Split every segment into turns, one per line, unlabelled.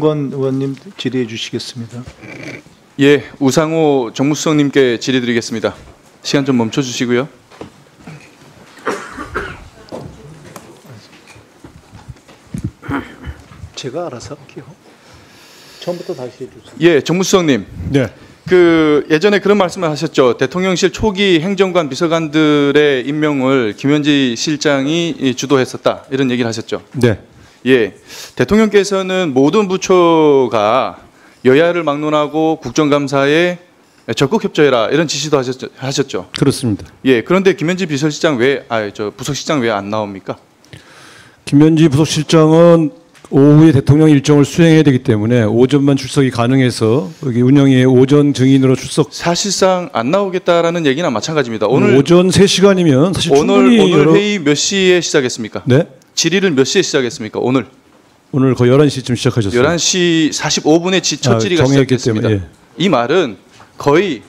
권 의원님 질의해 주시겠습니다.
예, 우상호 정무수석님께 질의드리겠습니다. 시간 좀 멈춰 주시고요.
제가 알아서 할게요. 처음부터 다시 해주세요.
예, 정무수석님.
네.
예전에 그런 말씀을 하셨죠. 대통령실 초기 행정관 비서관들의 임명을 김현지 실장이 주도했었다. 이런 얘기를 하셨죠.
네.
예, 대통령께서는 모든 부처가 여야를 막론하고 국정감사에 적극 협조해라 이런 지시도 하셨죠.
그렇습니다.
예, 그런데 김현지 비서실장 부석실장 왜 안 나옵니까?
김현지 부속실장은 오후에 대통령 일정을 수행해야 되기 때문에 오전만 출석이 가능해서 여기 운영위의 오전 증인으로 출석.
사실상 안 나오겠다라는 얘기나 마찬가지입니다. 오늘
오전 3시간이면 사실 충분히
오늘 회의 몇 시에 시작했습니까?
네.
질의를 몇 시에 시작했습니까? 오늘
거의 11시쯤 시작하셨어요.
11시 45분에 첫 질의가
정했기
시작됐습니다.
때문에, 예.
이 말은 거의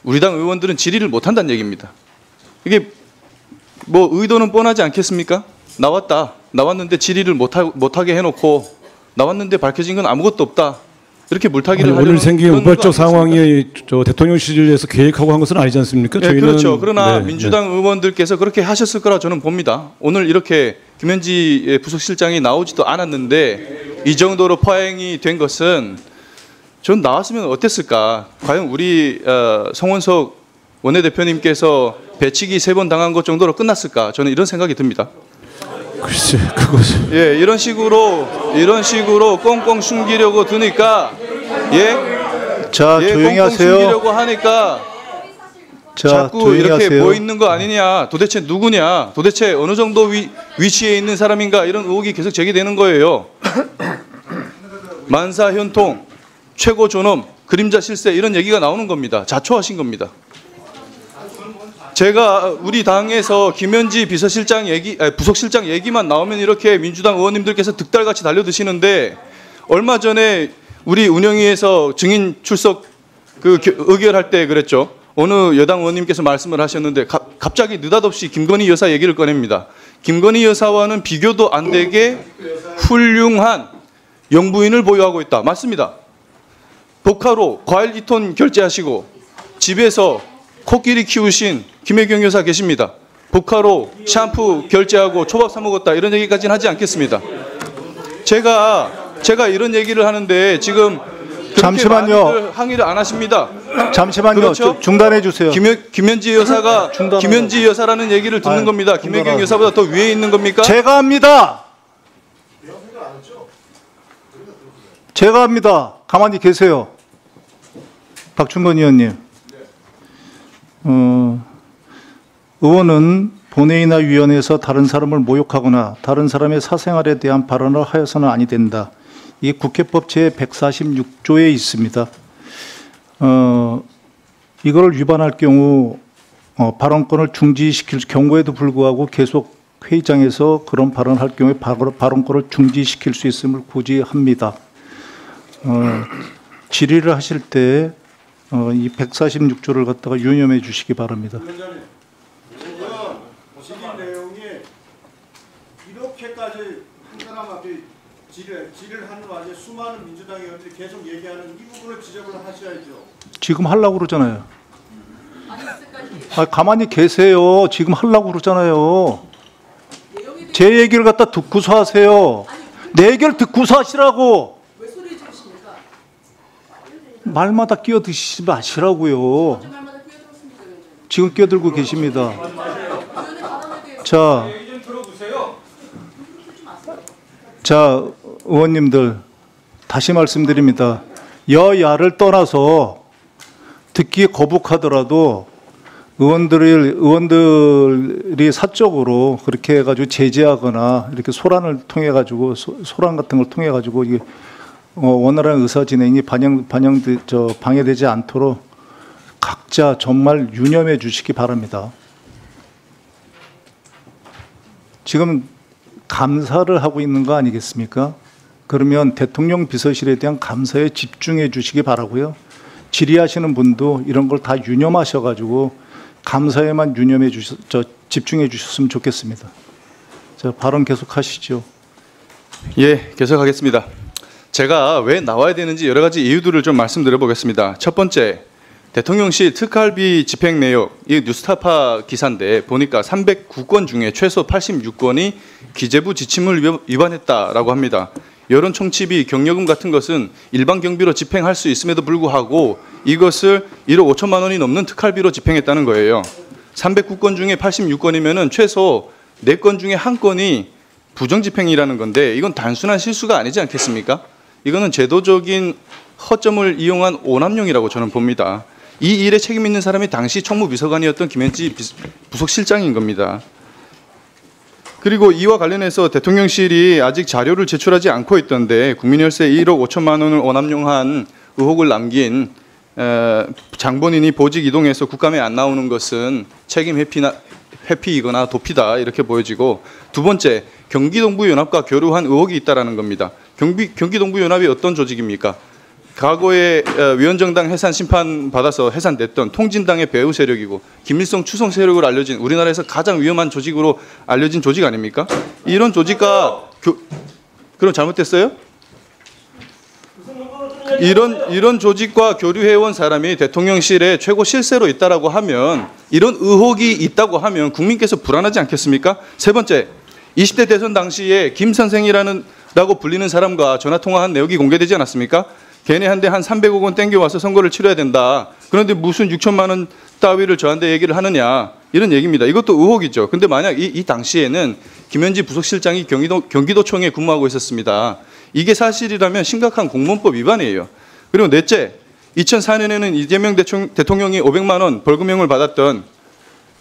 우리 당 의원들은 질의를 못한다는 얘기입니다. 이게 뭐 의도는 뻔하지 않겠습니까? 나왔는데 질의를 못하게 해놓고 나왔는데 밝혀진 건 아무것도 없다. 이렇게 물타기를 하려는
오늘 생긴
그런
우발적
거
상황이 대통령실에서 계획하고 한 것은 아니지 않습니까?
네,
저희는
그렇죠. 그러나
네,
민주당 의원들께서 그렇게 하셨을 거라 저는 봅니다. 오늘 이렇게 김현지 부속실장이 나오지도 않았는데 이 정도로 파행이 된 것은 전 나왔으면 어땠을까? 과연 우리 송원석 원내대표님께서 배치기 3번 당한 것 정도로 끝났을까? 저는 이런 생각이 듭니다.
글쎄, 그것은.
예, 이런 식으로 꽁꽁 숨기려고 드니까, 예,
자, 조용히
꽁꽁
하세요.
숨기려고 하니까
자,
자꾸
조용히
이렇게
하세요.
뭐 있는 거 아니냐, 도대체 누구냐, 도대체 어느 정도 위치에 있는 사람인가 이런 의혹이 계속 제기되는 거예요. 만사현통, 최고 존엄, 그림자 실세 이런 얘기가 나오는 겁니다. 자초하신 겁니다. 제가 우리 당에서 김현지 부속실장 얘기만 나오면 이렇게 민주당 의원님들께서 득달같이 달려드시는데 얼마 전에 우리 운영위에서 증인 출석 의결할 때 그랬죠. 어느 여당 의원님께서 말씀을 하셨는데 갑자기 느닷없이 김건희 여사 얘기를 꺼냅니다. 김건희 여사와는 비교도 안 되게 훌륭한 영부인을 보유하고 있다. 맞습니다. 복화로 과일 2톤 결제하시고 집에서 코끼리 키우신 김혜경 여사 계십니다. 복화로 샴푸 결제하고 초밥 사 먹었다 이런 얘기까지는 하지 않겠습니다. 제가 이런 얘기를 하는데 지금
잠시만요.
항의를 안 하십니다.
잠시만요.
그렇죠?
중단해 주세요.
김현지 여사가 김현지 여사라는 얘기를 듣는 겁니다. 김혜경 여사보다 더 위에 있는 겁니까?
제가 합니다. 제가 합니다. 가만히 계세요. 박충건 의원님. 의원은 본회의나 위원회에서 다른 사람을 모욕하거나 다른 사람의 사생활에 대한 발언을 하여서는 아니 된다. 이게 국회법 제146조에 있습니다. 이걸 위반할 경우 발언권을 중지시킬 경우에도 불구하고 계속 회의장에서 그런 발언을 할 경우에 발언권을 중지시킬 수 있음을 고지합니다. 질의를 하실 때 이 146조를 갖다가 유념해 주시기 바랍니다.
질의 내용이 이렇게까지 한 사람 앞에 질의를 하는 와중에 수많은 민주당 의원들이 계속 얘기하는 이 부분을 지적을 하셔야죠.
지금 하려고 그러잖아요. 가만히 계세요. 지금 하려고 그러잖아요. 제 얘기를 갖다 듣고서 하세요. 내 얘기를 듣고서 하시라고. 말마다 끼어드시지 마시라고요. 지금 끼어들고 계십니다. 자, 의원님들 다시 말씀드립니다. 여야를 떠나서 듣기에 거북하더라도 의원들이 사적으로 그렇게 해가지고 제재하거나 이렇게 소란 같은 걸 통해 가지고 이게 원활한 의사 진행이 방해되지 않도록 각자 정말 유념해 주시기 바랍니다. 지금 감사를 하고 있는 거 아니겠습니까? 그러면 대통령 비서실에 대한 감사에 집중해 주시기 바라고요. 질의하시는 분도 이런 걸 다 유념하셔가지고 감사에만 집중해 주셨으면 좋겠습니다. 자, 발언 계속하시죠.
예, 계속하겠습니다. 제가 왜 나와야 되는지 여러 가지 이유들을 좀 말씀드려 보겠습니다. 첫 번째, 대통령실 특활비 집행 내역, 이 뉴스타파 기사인데 보니까 309건 중에 최소 86건이 기재부 지침을 위반했다라고 합니다. 여론 청취비, 경력금 같은 것은 일반 경비로 집행할 수 있음에도 불구하고 이것을 1억 5천만 원이 넘는 특활비로 집행했다는 거예요. 309건 중에 86건이면은 최소 4건 중에 1건이 부정집행이라는 건데 이건 단순한 실수가 아니지 않겠습니까? 이거는 제도적인 허점을 이용한 오남용이라고 저는 봅니다. 이 일에 책임 있는 사람이 당시 총무비서관이었던 김현지 부속실장인 겁니다. 그리고 이와 관련해서 대통령실이 아직 자료를 제출하지 않고 있던데 국민혈세 1억 5천만 원을 오남용한 의혹을 남긴 장본인이 보직 이동해서 국감에 안 나오는 것은 책임 회피이거나 도피다 이렇게 보여지고, 두 번째, 경기동부연합과 교류한 의혹이 있다라는 겁니다. 경기동부연합이 어떤 조직입니까? 과거에 위원정당 해산 심판 받아서 해산됐던 통진당의 배후 세력이고 김일성 추성 세력으로 알려진 우리나라에서 가장 위험한 조직으로 알려진 조직 아닙니까? 이런 조직과 그럼 잘못됐어요? 이런 조직과 교류해온 사람이 대통령실에 최고 실세로 있다라고 하면, 이런 의혹이 있다고 하면 국민께서 불안하지 않겠습니까? 세 번째, 20대 대선 당시에 김 선생이라고 불리는 사람과 전화 통화한 내역이 공개되지 않았습니까? 걔네한테 한 300억 원 땡겨와서 선거를 치러야 된다. 그런데 무슨 6천만 원 따위를 저한테 얘기를 하느냐. 이런 얘기입니다. 이것도 의혹이죠. 근데 만약 이 당시에는 김현지 부속실장이 경기도청에 근무하고 있었습니다. 이게 사실이라면 심각한 공무원법 위반이에요. 그리고 넷째, 2004년에는 이재명 대통령이 500만 원 벌금형을 받았던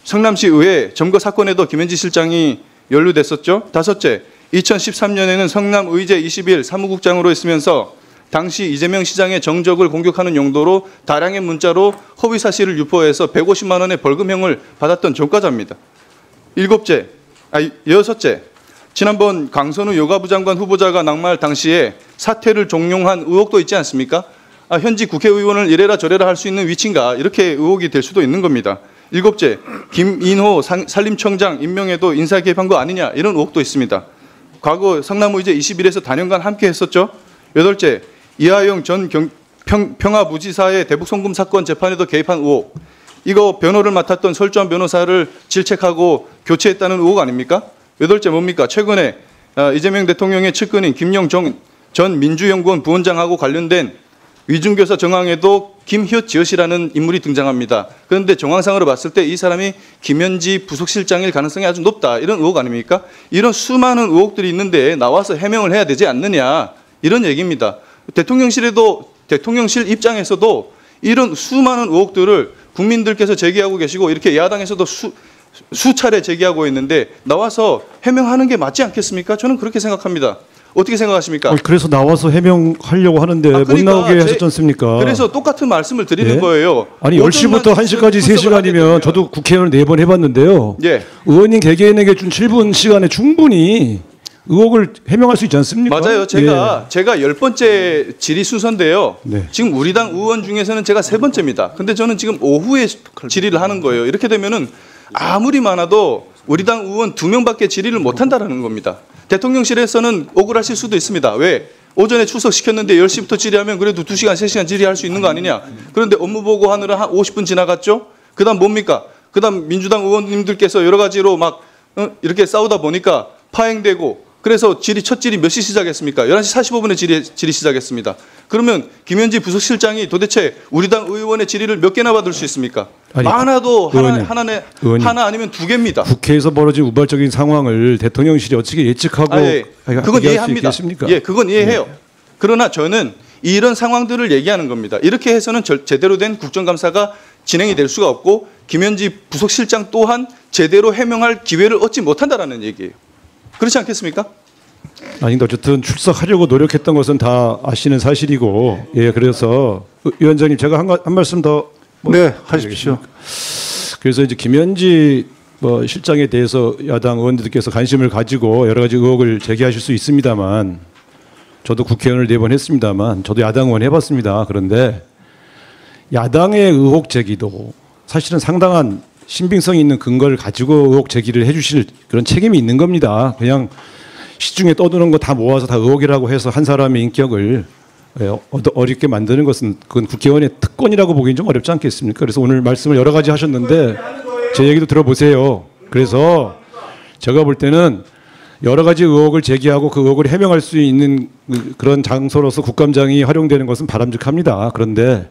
성남시 의회 점거 사건에도 김현지 실장이 연루됐었죠. 다섯째, 2013년에는 성남의제 21 사무국장으로 있으면서 당시 이재명 시장의 정적을 공격하는 용도로 다량의 문자로 허위 사실을 유포해서 150만 원의 벌금형을 받았던 전과자입니다. 여섯째, 지난번 강선우 여가부 장관 후보자가 낙마할 당시에 사퇴를 종용한 의혹도 있지 않습니까? 현지 국회의원을 이래라 저래라 할 수 있는 위치인가, 이렇게 의혹이 될 수도 있는 겁니다. 일곱째, 김인호 산림청장 임명에도 인사 개입한 거 아니냐, 이런 의혹도 있습니다. 과거 성남의제 21에서 단연간 함께 했었죠. 여덟째, 이하영 전 평화부지사의 대북 송금 사건 재판에도 개입한 의혹. 이거 변호를 맡았던 설주한 변호사를 질책하고 교체했다는 의혹 아닙니까? 여덟째 뭡니까? 최근에 이재명 대통령의 측근인 김영정 전 민주연구원 부원장하고 관련된 위중교사 정황에도 김효지엇이라는 인물이 등장합니다. 그런데 정황상으로 봤을 때 이 사람이 김현지 부속실장일 가능성이 아주 높다. 이런 의혹 아닙니까? 이런 수많은 의혹들이 있는데 나와서 해명을 해야 되지 않느냐. 이런 얘기입니다. 대통령실 입장에서도 이런 수많은 의혹들을 국민들께서 제기하고 계시고 이렇게 야당에서도 수차례 제기하고 있는데 나와서 해명하는 게 맞지 않겠습니까? 저는 그렇게 생각합니다. 어떻게 생각하십니까?
그래서 나와서 해명하려고 하는데
그러니까
못 나오게 하셨지 않습니까?
그래서 똑같은 말씀을 드리는
예?
거예요.
아니 10시부터 1시까지 3시간이면 저도 국회의원을 4번 해봤는데요.
예.
의원님 개개인에게 준 7분 시간에 충분히 의혹을 해명할 수 있지 않습니까?
맞아요. 제가 10번째 질의 순서인데요.
네.
지금 우리 당 의원 중에서는 제가 3번째입니다. 근데 저는 지금 오후에 질의를 하는 거예요. 이렇게 되면은 아무리 많아도 우리 당 의원 2명밖에 질의를 못 한다라는 겁니다. 대통령실에서는 억울하실 수도 있습니다. 왜? 오전에 출석시켰는데 10시부터 질의하면 그래도 2시간, 3시간 질의할 수 있는 거 아니냐. 그런데 업무 보고하느라 한 50분 지나갔죠? 그 다음 뭡니까? 그 다음 민주당 의원님들께서 여러 가지로 막 이렇게 싸우다 보니까 파행되고, 그래서 첫 질의 몇 시 시작했습니까? 11시 45분에 질의 시작했습니다. 그러면 김현지 부속실장이 도대체 우리 당 의원의 질의를 몇 개나 받을 수 있습니까?
아니,
많아도
의원님,
하나 아니면 2개입니다.
국회에서 벌어진 우발적인 상황을 대통령실이 어떻게 예측하고
그건 이해합니다. 예, 그건 이해해요.
네.
그러나 저는 이런 상황들을 얘기하는 겁니다. 이렇게 해서는 제대로 된 국정감사가 진행이 될 수가 없고 김현지 부속실장 또한 제대로 해명할 기회를 얻지 못한다라는 얘기예요. 그렇지 않겠습니까?
아니, 근데 어쨌든 출석하려고 노력했던 것은 다 아시는 사실이고, 예, 그래서 위원장님 제가 한 말씀 더
네, 하십시오.
그래서 이제 김현지 실장에 대해서 야당 의원들께서 관심을 가지고 여러 가지 의혹을 제기하실 수 있습니다만, 저도 국회의원을 4번 했습니다만, 저도 야당 의원 해봤습니다. 그런데 야당의 의혹 제기도 사실은 상당한 신빙성이 있는 근거를 가지고 의혹 제기를 해주실 그런 책임이 있는 겁니다. 그냥 시중에 떠드는 거 다 모아서 다 의혹이라고 해서 한 사람의 인격을 어렵게 만드는 것은 그건 국회의원의 특권이라고 보기엔 좀 어렵지 않겠습니까? 그래서 오늘 말씀을 여러 가지 하셨는데 제 얘기도 들어보세요. 그래서 제가 볼 때는 여러 가지 의혹을 제기하고 그 의혹을 해명할 수 있는 그런 장소로서 국감장이 활용되는 것은 바람직합니다. 그런데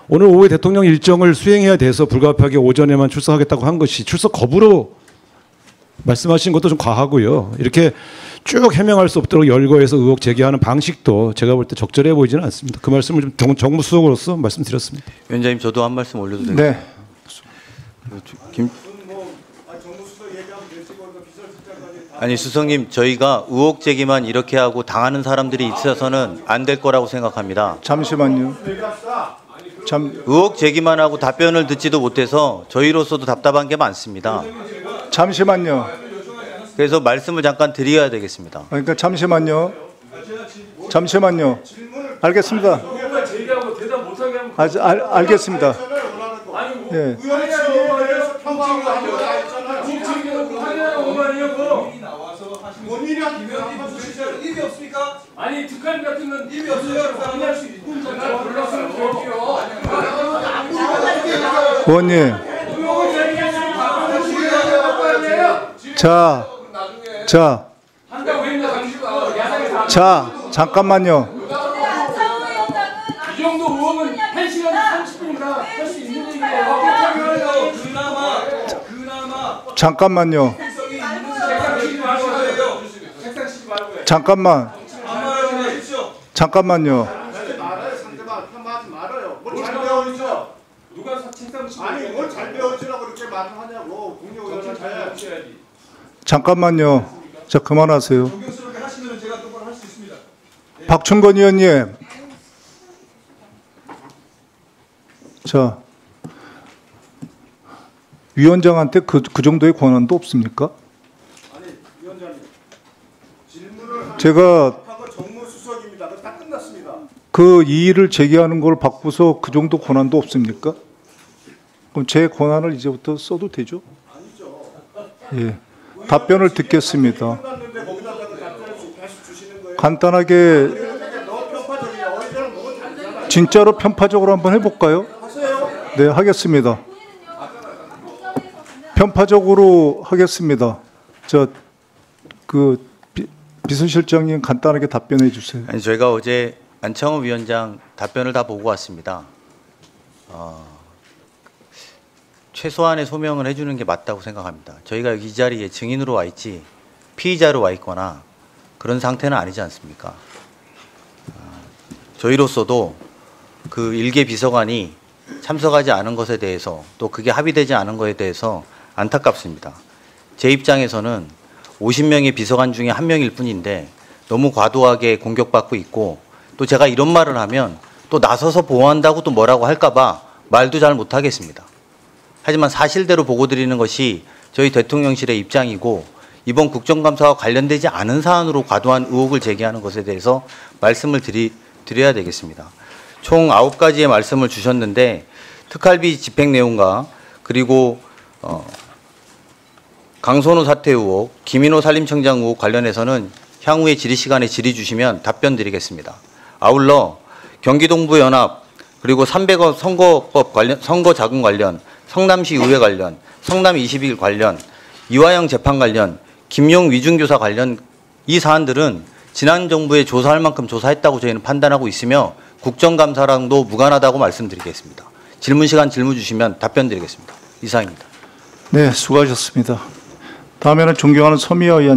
오늘 오후에 대통령 일정을 수행해야 돼서 불가피하게 오전에만 출석하겠다고 한 것이 출석 거부로 말씀하신 것도 좀 과하고요. 이렇게 쭉 해명할 수 없도록 열거해서 의혹 제기하는 방식도 제가 볼 때 적절해 보이지는 않습니다. 그 말씀을 좀 정무수석으로서 말씀드렸습니다.
위원장님, 저도 한 말씀 올려도 될까요?
네.
아니, 수석님, 저희가 의혹 제기만 이렇게 하고 당하는 사람들이 있어서는 안 될 거라고 생각합니다.
잠시만요.
의혹 제기만 하고 답변을 듣지도 못해서 저희로서도 답답한 게 많습니다.
잠시만요.
그래서 말씀을 잠깐 드려야 되겠습니다.
그러니까 잠시만요. 알겠습니다. 알겠습니다. 예.
아니 특활비 같은 건 입이 없어요. 확인할 수 있는 잘 몰랐으면 될게요.
의원님. 자, 잠깐만요.
이 정도 의혹은 1시간 30분이니까 할 수 있는 얘기예요. 그나마
잠깐만요. 잠깐만요.
아니, 뭘 잘 배워주라고 이렇게 말을 하냐고. 국회의원한테.
잠깐만요. 자, 그만하세요. 박충건 의원님. 자, 위원장한테 그 정도의 권한도 없습니까?
아니, 위원장님. 질문을
제가
정무수석입니다. 다 끝났습니다.
그 이의를 제기하는 걸 바꾸서 그 정도 권한도 없습니까? 그럼 제 권한을 이제부터 써도 되죠? 아니죠. 예. 답변을 듣겠습니다. 간단하게 진짜로 편파적으로 한번 해볼까요? 네, 하겠습니다. 편파적으로 하겠습니다. 비서실장님 간단하게 답변해 주세요.
아니, 저희가 어제 안창호 위원장 답변을 다 보고 왔습니다. 최소한의 소명을 해주는 게 맞다고 생각합니다. 저희가 이 자리에 증인으로 와 있지 피의자로 와 있거나 그런 상태는 아니지 않습니까? 저희로서도 그 일개 비서관이 참석하지 않은 것에 대해서 또 그게 합의되지 않은 것에 대해서 안타깝습니다. 제 입장에서는 50명의 비서관 중에 1명일 뿐인데 너무 과도하게 공격받고 있고, 또 제가 이런 말을 하면 또 나서서 보호한다고 또 뭐라고 할까 봐 말도 잘 못하겠습니다. 하지만 사실대로 보고 드리는 것이 저희 대통령실의 입장이고, 이번 국정감사와 관련되지 않은 사안으로 과도한 의혹을 제기하는 것에 대해서 말씀을 드려야 되겠습니다. 총 9가지의 말씀을 주셨는데, 특활비 집행 내용과 그리고 강선우 사퇴 의혹, 김인호 산림청장 의혹 관련해서는 향후에 질의시간에 질의 주시면 답변 드리겠습니다. 아울러 경기동부연합 그리고 300억 선거법 관련, 선거자금 관련, 성남시 의회 관련, 성남 21 관련, 이화영 재판 관련, 김용 위중교사 관련 이 사안들은 지난 정부에 조사할 만큼 조사했다고 저희는 판단하고 있으며 국정감사랑도 무관하다고 말씀드리겠습니다. 질문 시간 질문 주시면 답변 드리겠습니다. 이상입니다.
네, 수고하셨습니다. 다음에는 존경하는 서미화 의원.